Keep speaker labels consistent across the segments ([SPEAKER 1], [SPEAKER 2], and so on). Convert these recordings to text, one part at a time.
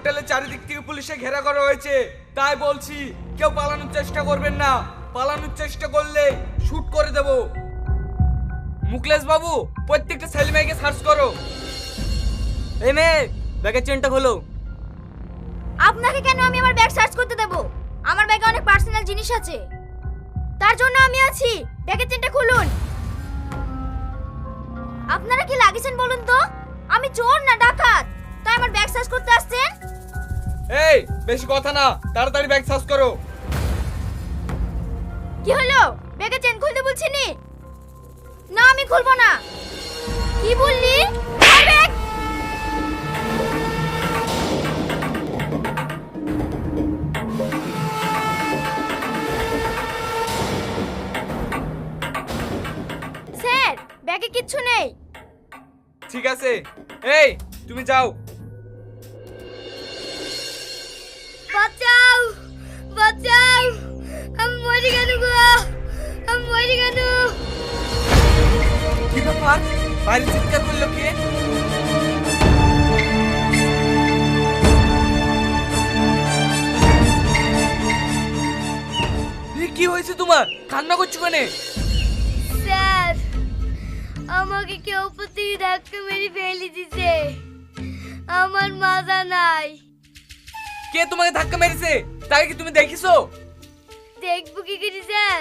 [SPEAKER 1] হোটেলের চারিদিক থেকে পুলিশে ঘেরা করা হয়েছে, তাই বলছি কেউ পালানোর চেষ্টা করবেন না। পালানোর চেষ্টা করলে শুট করে দেব। মুকলেশ বাবু, প্রত্যেকটা ছেলে মেয়েকে সার্চ করো।
[SPEAKER 2] এই মেয়ে, ব্যাগের চেনটা খোলো।
[SPEAKER 3] আপনাকে কেন আমি আমার ব্যাগ সার্চ করতে দেব? আমার ব্যাগে অনেক পার্সোনাল জিনিস আছে, তার জন্য আমি আছি। ব্যাগের চেনটা খুলুন। আপনারা কি লাগিয়েছেন বলুন তো? আমি চোর না ডাকাত, তাই আমার ব্যাগ সার্চ করতে আসছেন?
[SPEAKER 1] এই বেশি কথা না, তাড়াতাড়ি ব্যাগ সার্চ করো।
[SPEAKER 3] কি হলো? ব্যাগের চেন খুলতে বলছি নি? না আমি খুলবো না। কি বললি? আমার ব্যাগ! স্যার, ব্যাগে কিচ্ছু নেই।
[SPEAKER 1] ঠিক আছে, এই তুমি যাও।
[SPEAKER 3] বাঁচাও, বাঁচাও, আমি মরে গেল গো, আমি মরে গেল।
[SPEAKER 1] কি ব্যাপার, বাইরে চিৎকার করলো কে? কি হয়েছে তোমার? কান্না করছো কেন?
[SPEAKER 3] স্যার, আমাকে কেউ উপর থেকে ধাক্কা মেরে ফেলে দিছে, আমার মাজা নাই।
[SPEAKER 1] কে তোমাকে ধাক্কা মেরেছে? তাকে কি তুমি দেখিছো?
[SPEAKER 3] দেখবো কি করি স্যার,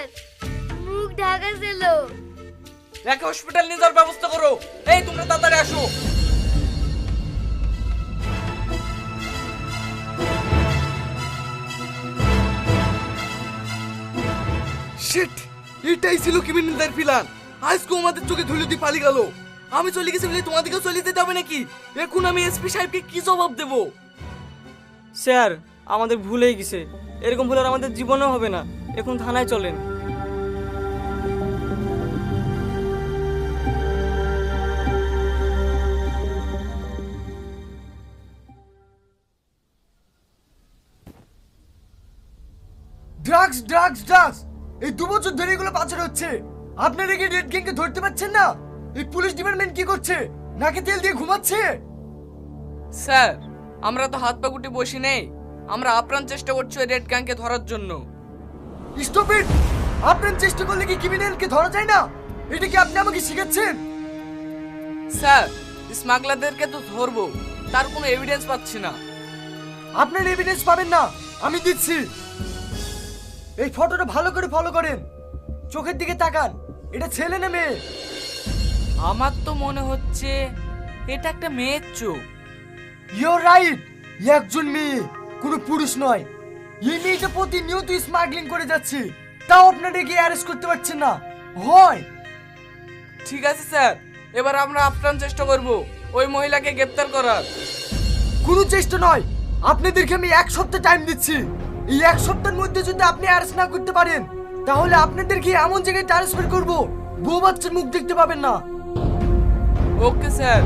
[SPEAKER 3] মুখ ঢাকা ছিল।
[SPEAKER 1] একে হসপিটাল নিয়ে যাওয়ার ব্যবস্থা করো। এই তোমরা তাড়াতাড়ি আসো। শিট, এটাই ছিল ক্রিমিনালদের প্ল্যান। আজকে আমাদের চোখে ধুলো দিয়ে পালিয়ে গেল। আমি চলে গেছি বলে তোমাদেরকেও চলে যেতে হবে নাকি? এখন আমি এসপি সাহেবকে কি জবাব দেব?
[SPEAKER 2] স্যার, আমাদের ভুল হয়ে গেছে। এরকম ভুল আর আমাদের জীবনেও হবে না। এখন থানায় চলেন।
[SPEAKER 4] ড্রাগস ড্রাগস ড্রাগস, এই 2 বছর ধরে এগুলো পাচার হচ্ছে। আপনারা কি রেড গ্যাংকে ধরতে পারছেন না? এই পুলিশ ডিপার্টমেন্ট কি করছে? নাকে তেল দিয়ে ঘুমাচ্ছে?
[SPEAKER 1] স্যার, আমরা তো হাত পা গুটি বসি নেই। আমরা আপ্রাণ চেষ্টা করছি ওই রেড গ্যাংকে ধরার জন্য।
[SPEAKER 4] Stop it! আপনার চেষ্টা করলে কি ক্রিমিনালকে ধরা যায় না? এটা কি আপনি আমাকে শিখাচ্ছেন?
[SPEAKER 1] স্যার, স্মাগলারদেরকে তো ধরবো, তার কোনো এভিডেন্স পাচ্ছি না।
[SPEAKER 4] আপনার এভিডেন্স পাবেন না, আমি দিচ্ছি। এই ফটোটা ভালো করে ফলো করেন, চোখের দিকে তাকান। এটা ছেলে না মেয়ে?
[SPEAKER 1] আমার তো মনে হচ্ছে এটা একটা মেয়ের চোখ।
[SPEAKER 4] ইউর রাইট, একজন মেয়ে, কোনো পুরুষ নয়। এই মেয়েটা প্রতিনিয়ত স্মাগলিং করে যাচ্ছে, তাও আপনারা কি অ্যারেস্ট করতে পারছেন না? হয়
[SPEAKER 1] ঠিক আছে স্যার, এবার আমরা আপ্রাণ চেষ্টা করব ওই মহিলাকে গ্রেফতার করার।
[SPEAKER 4] কোনো চেষ্টা নয়, আপনাদেরকে আমি 1 সপ্তাহ টাইম দিচ্ছি। এই 1 সপ্তাহের মধ্যে যদি আপনি অ্যারেস্ট না করতে পারেন, তাহলে আপনাদেরকে এমন জায়গায় ট্রান্সফার করব, বউ বাচ্চার মুখ দেখতে পাবেন না।
[SPEAKER 1] Okay sir.